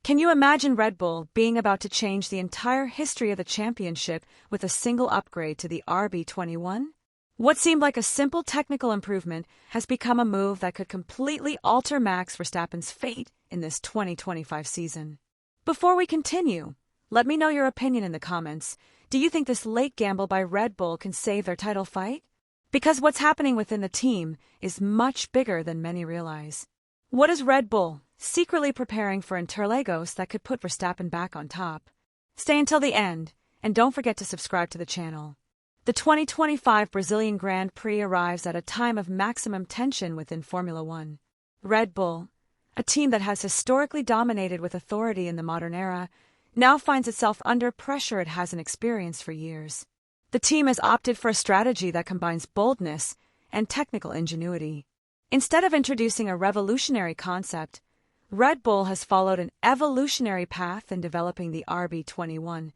Can you imagine Red Bull being about to change the entire history of the championship with a single upgrade to the RB21? What seemed like a simple technical improvement has become a move that could completely alter Max Verstappen's fate in this 2025 season. Before we continue, let me know your opinion in the comments. Do you think this late gamble by Red Bull can save their title fight? Because what's happening within the team is much bigger than many realize. What is Red Bull secretly preparing for Interlagos that could put Verstappen back on top? Stay until the end, and don't forget to subscribe to the channel. The 2025 Brazilian Grand Prix arrives at a time of maximum tension within Formula One. Red Bull, a team that has historically dominated with authority in the modern era, now finds itself under pressure it hasn't experienced for years. The team has opted for a strategy that combines boldness and technical ingenuity. Instead of introducing a revolutionary concept, Red Bull has followed an evolutionary path in developing the RB21,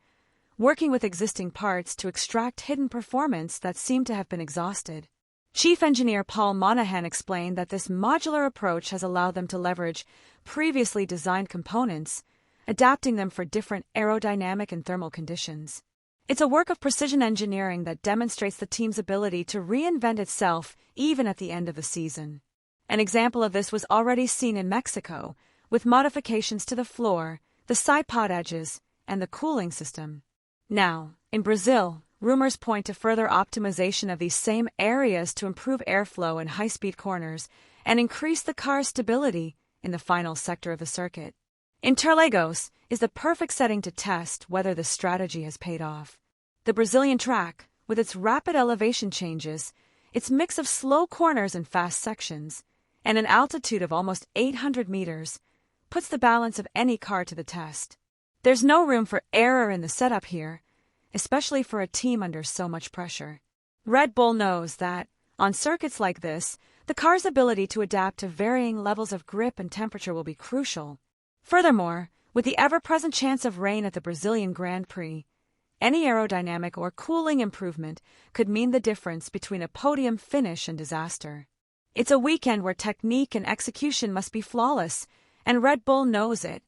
working with existing parts to extract hidden performance that seemed to have been exhausted. Chief engineer Paul Monahan explained that this modular approach has allowed them to leverage previously designed components, adapting them for different aerodynamic and thermal conditions. It's a work of precision engineering that demonstrates the team's ability to reinvent itself even at the end of the season. An example of this was already seen in Mexico, with modifications to the floor, the side pod edges, and the cooling system. Now, in Brazil, rumors point to further optimization of these same areas to improve airflow in high-speed corners and increase the car's stability in the final sector of the circuit. Interlagos is the perfect setting to test whether this strategy has paid off. The Brazilian track, with its rapid elevation changes, its mix of slow corners and fast sections, and an altitude of almost 800 meters, puts the balance of any car to the test. There's no room for error in the setup here, especially for a team under so much pressure. Red Bull knows that, on circuits like this, the car's ability to adapt to varying levels of grip and temperature will be crucial. Furthermore, with the ever-present chance of rain at the Brazilian Grand Prix, any aerodynamic or cooling improvement could mean the difference between a podium finish and disaster. It's a weekend where technique and execution must be flawless, and Red Bull knows it.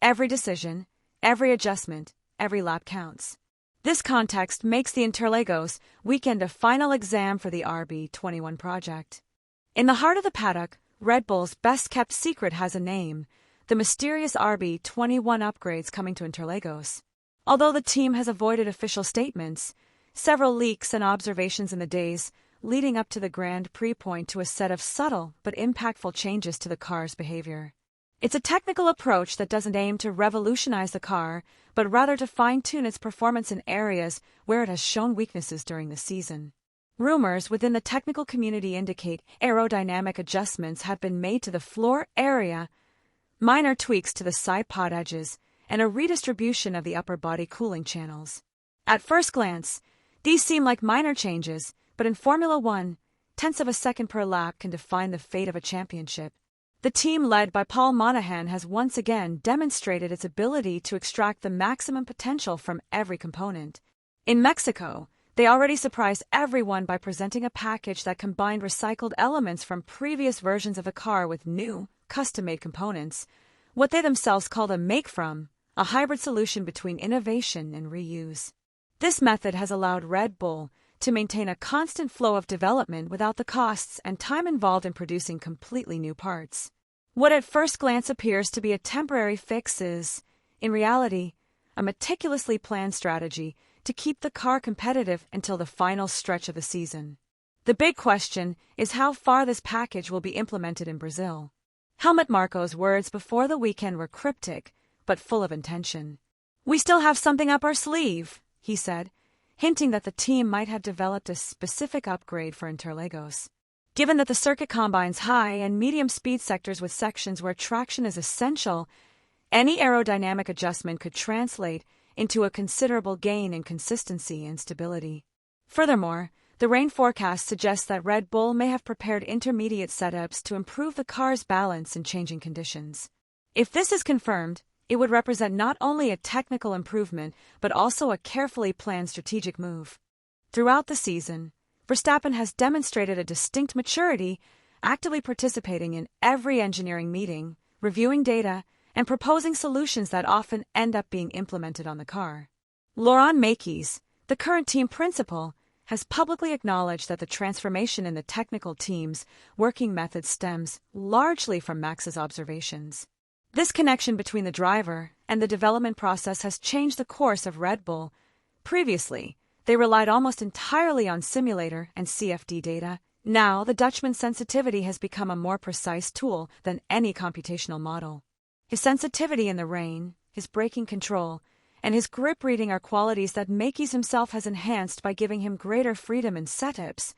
Every decision, every adjustment, every lap counts. This context makes the Interlagos weekend a final exam for the RB21 project. In the heart of the paddock, Red Bull's best-kept secret has a name: the mysterious RB21 upgrades coming to Interlagos. Although the team has avoided official statements, several leaks and observations in the days leading up to the Grand Prix point to a set of subtle but impactful changes to the car's behavior. It's a technical approach that doesn't aim to revolutionize the car, but rather to fine-tune its performance in areas where it has shown weaknesses during the season. Rumors within the technical community indicate aerodynamic adjustments have been made to the floor area, minor tweaks to the side pod edges, and a redistribution of the upper body cooling channels. At first glance, these seem like minor changes, but in Formula One, tenths of a second per lap can define the fate of a championship. The team led by Paul Monahan has once again demonstrated its ability to extract the maximum potential from every component. In Mexico, they already surprised everyone by presenting a package that combined recycled elements from previous versions of the car with new, custom-made components, what they themselves called a make-from, a hybrid solution between innovation and reuse. This method has allowed Red Bull to maintain a constant flow of development without the costs and time involved in producing completely new parts. What at first glance appears to be a temporary fix is, in reality, a meticulously planned strategy to keep the car competitive until the final stretch of the season. The big question is how far this package will be implemented in Brazil. Helmut Marko's words before the weekend were cryptic, but full of intention. "We still have something up our sleeve," he said, hinting that the team might have developed a specific upgrade for Interlagos. Given that the circuit combines high and medium speed sectors with sections where traction is essential, any aerodynamic adjustment could translate into a considerable gain in consistency and stability. Furthermore, the rain forecast suggests that Red Bull may have prepared intermediate setups to improve the car's balance in changing conditions. If this is confirmed, it would represent not only a technical improvement, but also a carefully planned strategic move. Throughout the season, Verstappen has demonstrated a distinct maturity, actively participating in every engineering meeting, reviewing data, and proposing solutions that often end up being implemented on the car. Laurent Mekies, the current team principal, has publicly acknowledged that the transformation in the technical team's working method stems largely from Max's observations. This connection between the driver and the development process has changed the course of Red Bull. Previously, they relied almost entirely on simulator and CFD data. Now, the Dutchman's sensitivity has become a more precise tool than any computational model. His sensitivity in the rain, his braking control, and his grip reading are qualities that Mekies himself has enhanced by giving him greater freedom in setups,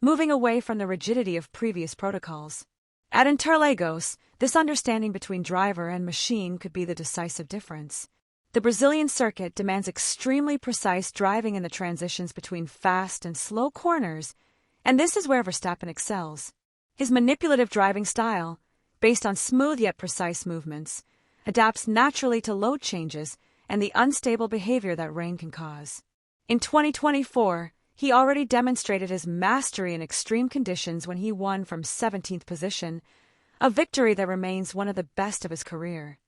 moving away from the rigidity of previous protocols. At Interlagos, this understanding between driver and machine could be the decisive difference. The Brazilian circuit demands extremely precise driving in the transitions between fast and slow corners, and this is where Verstappen excels. His manipulative driving style, based on smooth yet precise movements, adapts naturally to load changes and the unstable behavior that rain can cause. In 2024, he already demonstrated his mastery in extreme conditions when he won from 17th position, a victory that remains one of the best of his career.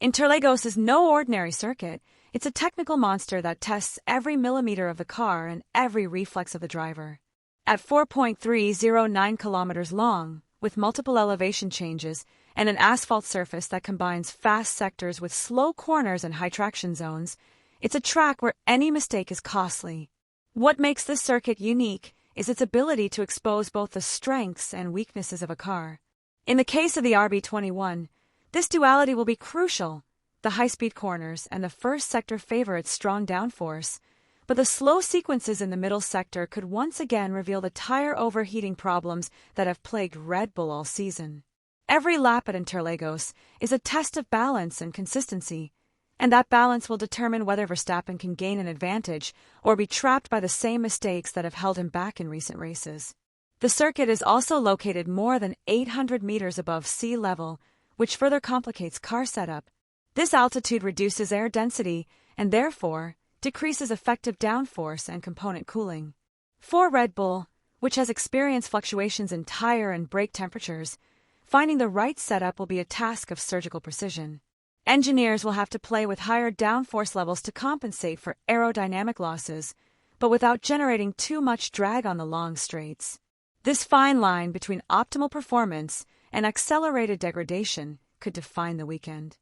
Interlagos is no ordinary circuit. It's a technical monster that tests every millimeter of the car and every reflex of the driver. At 4.309 kilometers long, with multiple elevation changes and an asphalt surface that combines fast sectors with slow corners and high traction zones, it's a track where any mistake is costly. What makes this circuit unique is its ability to expose both the strengths and weaknesses of a car. In the case of the RB21, this duality will be crucial. The high-speed corners and the first sector favor its strong downforce, but the slow sequences in the middle sector could once again reveal the tire overheating problems that have plagued Red Bull all season. Every lap at Interlagos is a test of balance and consistency, and that balance will determine whether Verstappen can gain an advantage or be trapped by the same mistakes that have held him back in recent races. The circuit is also located more than 800 meters above sea level, which further complicates car setup. This altitude reduces air density and therefore decreases effective downforce and component cooling. For Red Bull, which has experienced fluctuations in tire and brake temperatures, finding the right setup will be a task of surgical precision. Engineers will have to play with higher downforce levels to compensate for aerodynamic losses, but without generating too much drag on the long straights. This fine line between optimal performance and accelerated degradation could define the weekend.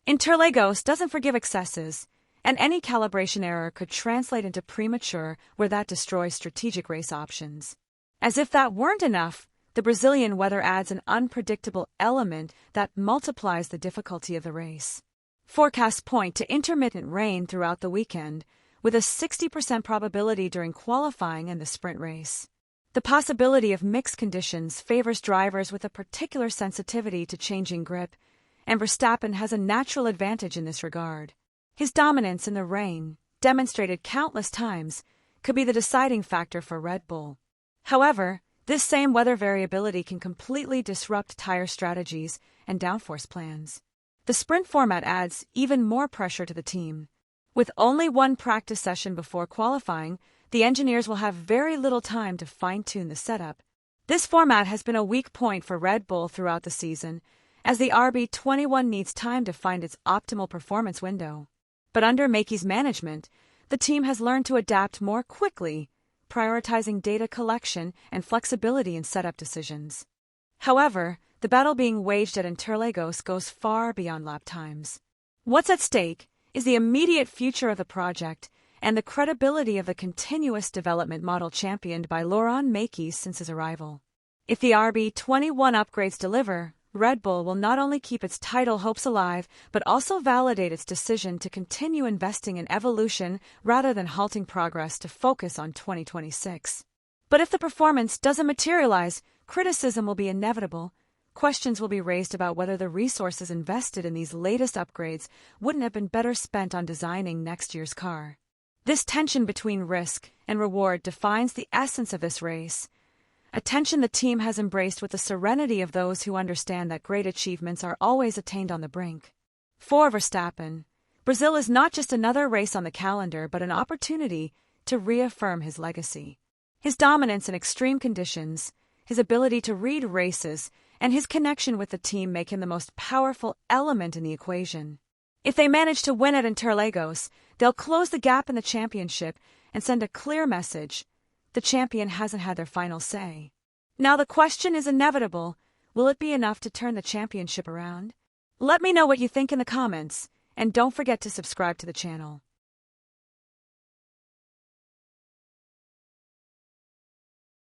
Interlagos doesn't forgive excesses, and any calibration error could translate into premature where that destroys strategic race options. As if that weren't enough, the Brazilian weather adds an unpredictable element that multiplies the difficulty of the race. Forecasts point to intermittent rain throughout the weekend, with a 60% probability during qualifying and the sprint race. The possibility of mixed conditions favors drivers with a particular sensitivity to changing grip, and Verstappen has a natural advantage in this regard. His dominance in the rain, demonstrated countless times, could be the deciding factor for Red Bull. However, this same weather variability can completely disrupt tire strategies and downforce plans. The sprint format adds even more pressure to the team. With only one practice session before qualifying, the engineers will have very little time to fine-tune the setup. This format has been a weak point for Red Bull throughout the season, as the RB21 needs time to find its optimal performance window. But under Mekies' management, the team has learned to adapt more quickly, prioritizing data collection and flexibility in setup decisions. However, the battle being waged at Interlagos goes far beyond lap times. What's at stake is the immediate future of the project and the credibility of the continuous development model championed by Laurent Mekies since his arrival. If the RB21 upgrades deliver, Red Bull will not only keep its title hopes alive, but also validate its decision to continue investing in evolution rather than halting progress to focus on 2026. But if the performance doesn't materialize, criticism will be inevitable. Questions will be raised about whether the resources invested in these latest upgrades wouldn't have been better spent on designing next year's car. This tension between risk and reward defines the essence of this race, a tension the team has embraced with the serenity of those who understand that great achievements are always attained on the brink. For Verstappen, Brazil is not just another race on the calendar but an opportunity to reaffirm his legacy. His dominance in extreme conditions, his ability to read races, and his connection with the team make him the most powerful element in the equation. If they manage to win at Interlagos, they'll close the gap in the championship and send a clear message: the champion hasn't had their final say. Now the question is inevitable: will it be enough to turn the championship around? Let me know what you think in the comments, and don't forget to subscribe to the channel.